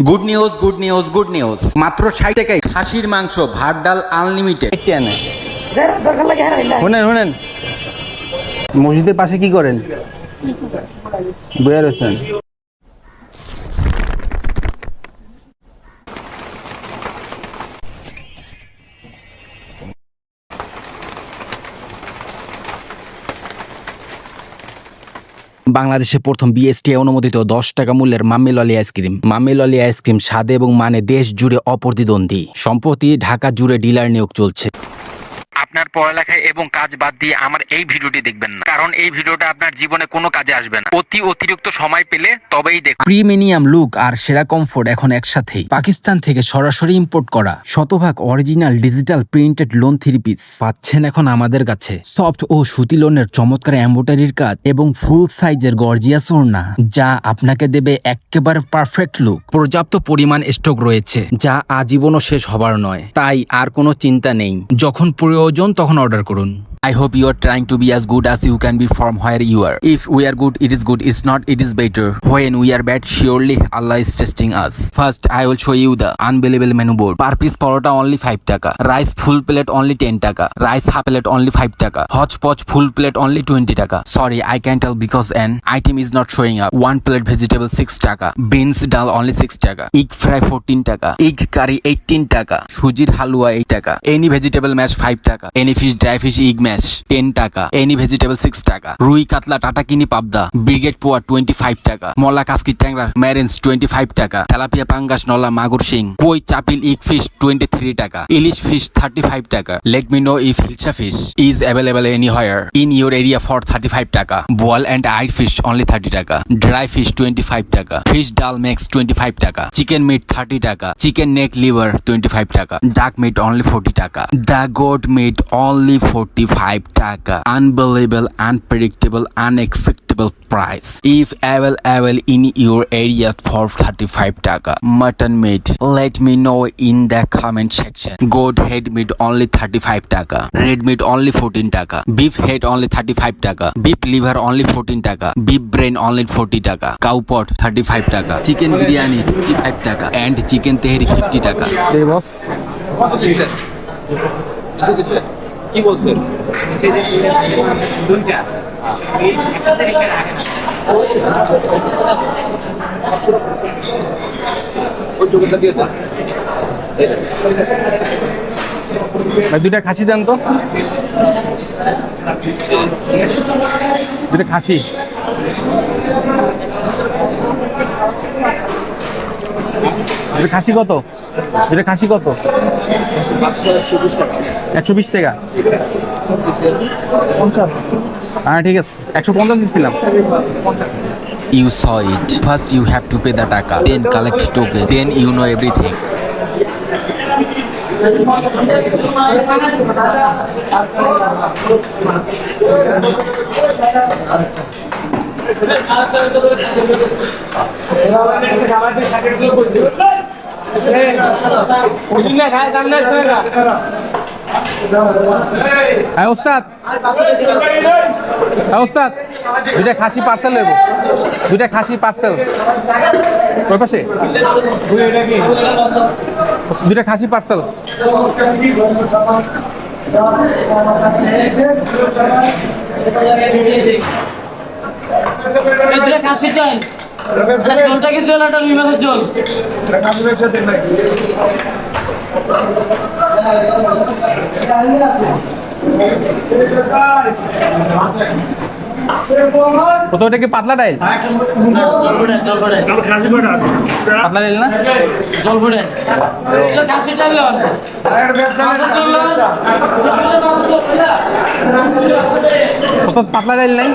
Good news, good news, good news. মাত্র 60 টাকায় খাসির মাংস, ভাত, ডাল আনলিমিটেড। শুনেন শুনেন, মসজিদের পাশে কি করেন? বইয়া রয়েছেন। বাংলাদেশে প্রথম বিএসটি অনুমোদিত 10 টাকা মূল্যের মাম্মি ললি আইসক্রিম। মাম্মি ললি আইসক্রিম স্বাদে এবং মানে দেশ জুড়ে অপ্রতিদ্বন্দ্বী। সম্প্রতি ঢাকা জুড়ে ডিলার নিয়োগ চলছে। আপনার পড়ালেখায় এবং কাজ বাদ দিয়ে আমার এই ভিডিওটি দেখবেন না, কারণ এই ভিডিওটা আপনার জীবনে কোনো কাজে আসবে না। অতিরিক্ত সময় পেলে তবেই দেখুন। প্রিমিয়াম লুক আর সেরা কমফোর্ট এখন একসাথেই। পাকিস্তান থেকে সরাসরি ইম্পোর্ট করা শতভাগ original digital printed loan 3 piece পাচ্ছেন এখন আমাদের কাছে। সফট ও সুতি লোনের চমৎকার এমব্রয়ডারির কাজ এবং ফুল সাইজের গর্জিয়াস ওড়না, যা আপনাকে দেবে একেবারে পারফেক্ট লুক। পর্যাপ্ত পরিমাণ স্টক রয়েছে, যা আজীবনও শেষ হবার নয়, তাই আর কোনো চিন্তা নেই। যখন প্রয়োজন তখন অর্ডার করুন। I hope you are trying to be as good as you can be from where you are. If we are good, it is good. If not, it is better. When we are bad, surely Allah is testing us. First, I will show you the unbelievable menu board. Per piece parota only 5 taka. Rice full plate only 10 taka. Rice half plate only 5 taka. Hodgepodge full plate only 20 taka. Sorry, I can't tell because an item is not showing up. One plate vegetable 6 taka. Beans dal only 6 taka. Egg fry 14 taka. Egg curry 18 taka. Sujir halwa 8 taka. Any vegetable mash 5 taka. Any fish dry fish egg mash 10 টাকা, any vegetable 6 টাকা, রুই কাতলা tata কিনি পাবদা brigade পোয়া 25 টাকা, মলা কাসকি ট্যাংরা ম্যারেন্স 25 টাকা, তেলাপিয়া পাঙ্গাস নলা মাগুর শিং কই চাপিল ইক ফিশ 23 টাকা, ইলিশ fish 35 taka. Let me know if hilsa fish is available anywhere in your area for 35 taka. Boil and eyed fish only 30 taka, dry fish 25 টাকা, ফিশ ডাল মেক্স 25 টাকা, চিকেন মিট 30 টাকা, চিকেন নেক লিভার 25 টাকা, ডাক মিট অনলি 40 টাকা, the goat meet only 45 টাকা। Unbelievable, unpredictable, unacceptable price. If available in your area for 35 টাকা. Mutton meat, let me know in the comment section. Goat head meat only 35 টাকা. Red meat only 14 টাকা. Beef head only 35 টাকা. Beef liver only 14 টাকা. Beef brain only 40 টাকা. Cow pot 35 টাকা. Chicken biryani 55 টাকা. And chicken tehri 50 টাকা। এই বস কি বলছেন? দুইটা দুইটা খাসি দেন তো, দুইটা খাসি। এটা খাসি কত? এটা খাসি কত? 120 টাকা। হ্যাঁ ঠিক আছে, 150 দিচ্ছিলাম। You saw it. First you have to pay the taka, then collect token, then you know everything. ওস্তাদ, ওস্তাদ দুইটা খাসি পার্সেল নেব, দুইটা খাসি পার্সেল। ওই পাশে দুইটা খাসি পার্সেল। খাসি চাই জলটা কি জল একটা বিমানের জল প্রথমটা কি পাতলা ডাইল? পাতলা ডাইল না, জল পড়ে খাসি চাই পাতলা ডাইল নাই।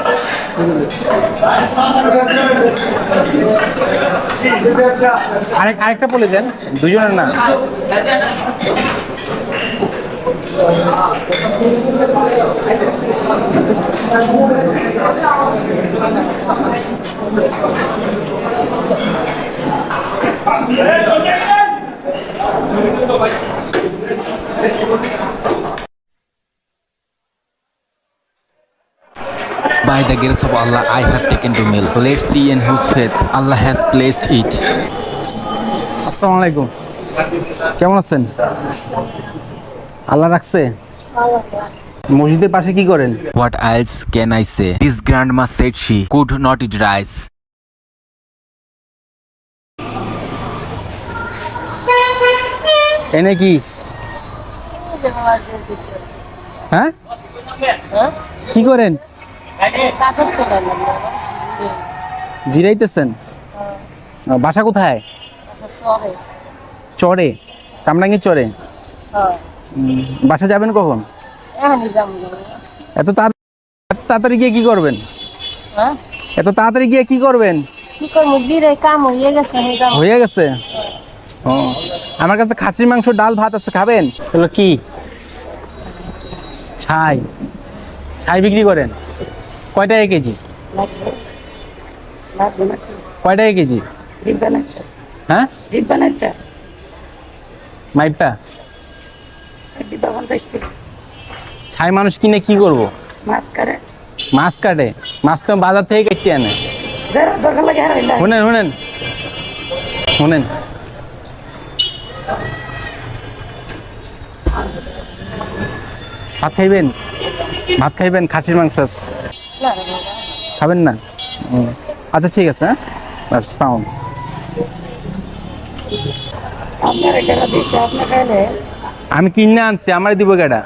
আরেকটা বলে দেন, দুজনের না। By the grace of Allah, I have taken to meal. Let's see in whose faith Allah has placed it. আসসালামু আলাইকুম। কেমন আছেন? আল্লাহ রাখছে। মসজিদের পাশে কি করেন? What else can I say? This grandma said she could not eat rice. এনে কি? হ্যাঁ, কি করেন? জিরাইতেছেন? বাসা কোথায়? চরে, কামরাঙ্গি চরে। বাসা যাবেন কখন? এত তাড়াতাড়ি গিয়ে কি করবেন? এত তাড়াতাড়ি গিয়ে কি করবেন? হয়ে গেছে। ও, আমার কাছে খাসির মাংস, ডাল, ভাত আছে, খাবেন? এগুলো কি? ছাই। ছাই বিক্রি করেন? কয় টাকা কেজি? কয় টাকা কেজি? হ্যাঁ, মাইপটা। ছাই মানুষ কিনে কি করবো? মাছ কাটে। মাছ তো বাজার থেকে কেটে আনে। শুনেন শুনেন শুনেন, ভাত খাইবেন? ভাত খাইবেন? খাসির মাংস আছে। খাবেন না? আচ্ছা ঠিক আছে। হ্যাঁ, আসসালাম। আমি কিনে আনছি, আমার দিব কেটা?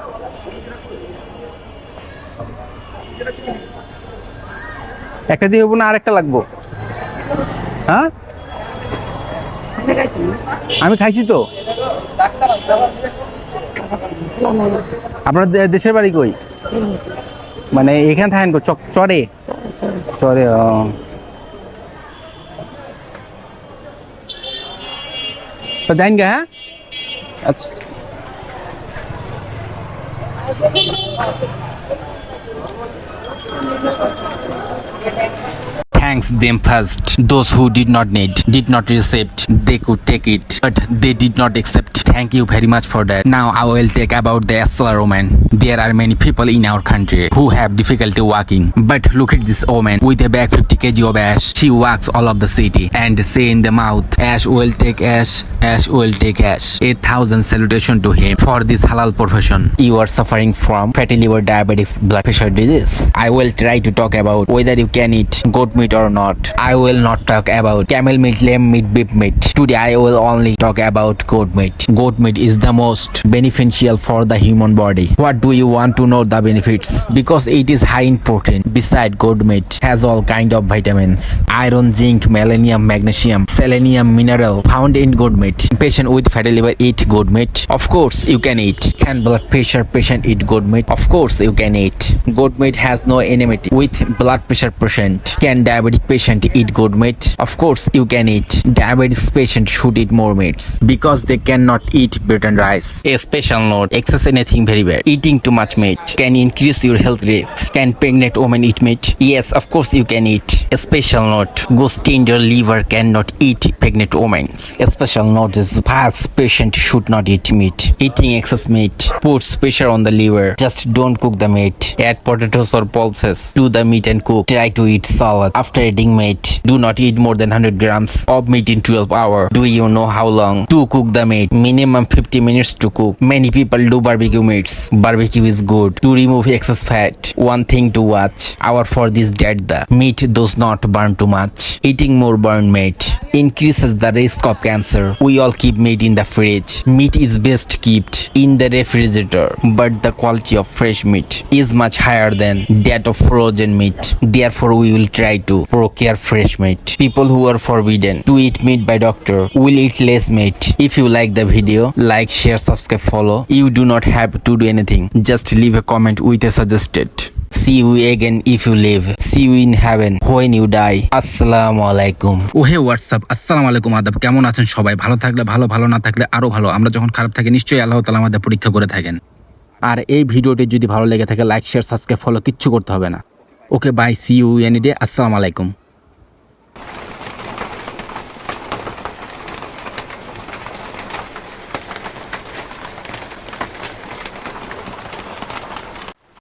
একটা দিয়ে হবো না, আরেকটা লাগবো? হ্যাঁ, আমি খাইছি তো। আপনার দেশের বাড়ি কই? মানে এখানে থাকেন কো? চরে? চরে। ও, তো যাইন গা। হ্যাঁ, আচ্ছা। Thanks them first. Those who did not receive, they could take it, but they did not accept. Thank you very much for that. Now I will take about the Asla woman. There are many people in our country who have difficulty walking, but look at this woman with a bag 50 kg of ash. She walks all of the city and say in the mouth, ash will take ash, ash will take ash. 8,000 salutation to him for this halal profession. You are suffering from fatty liver, diabetes, blood pressure disease. I will try to talk about whether you can eat goat meat or not. I will not talk about camel meat, lamb meat, beef meat. Today I will only talk about goat meat. Goat meat is the most beneficial for the human body. What do you want to know the benefits? Because it is high in protein. Beside, goat meat has all kind of vitamins: iron, zinc, selenium, magnesium, selenium mineral found in goat meat. Patient with fatty liver eat goat meat? Of course you can eat. Can blood pressure patient eat goat meat? Of course you can eat. Goat meat has no enmity with blood pressure patient. Can diabetic patient eat goat meat? Of course you can eat. Diabetes patient should eat more meats because they cannot eat bread and rice. A special note: excess anything very bad. Eating too much meat can increase your health risks. Can pregnant women eat meat? Yes, of course you can eat. A special note: ghost tender liver cannot eat pregnant women. A special note is fast patient should not eat meat. Eating excess meat puts pressure on the liver. Just don't cook the meat. Add potatoes or pulses to the meat and cook. Try to eat salad after eating meat. Do not eat more than 100 grams of meat in 12 hours. Do you know how long to cook the meat? Minimum 50 minutes to cook. Many people do barbecue meats. Barbecue is good to remove excess fat. One thing to watch out for this: that the meat does not burn too much. Eating more burned meat increases the risk of cancer. We all keep meat in the fridge. Meat is best kept in the refrigerator, but the quality of fresh meat is much higher than that of frozen meat. Therefore, we will try to procure fresh meat. People who are forbidden to eat meat by doctor will eat less meat. If you like the video, like, share, subscribe, follow. You do not have to do anything. Just leave a comment with a suggested. See you again if you live. See you in heaven when you die. Assalamu alaikum. ওহে WhatsApp, আসসালামু আলাইকুম, আদাব। কেমন আছেন সবাই? ভালো থাকলে ভালো, ভালো না থাকলে আরো ভালো। আমরা যখন খারাপ থাকি নিশ্চয়ই আল্লাহ তাআলা আমাদের পরীক্ষা করে থাকেন। আর এই ভিডিওটি যদি ভালো লেগে থাকে, লাইক, শেয়ার, সাবস্ক্রাইব, ফলো কিচ্ছু করতে হবে না। Okay bye, see you any day. আসসালামু আলাইকুম।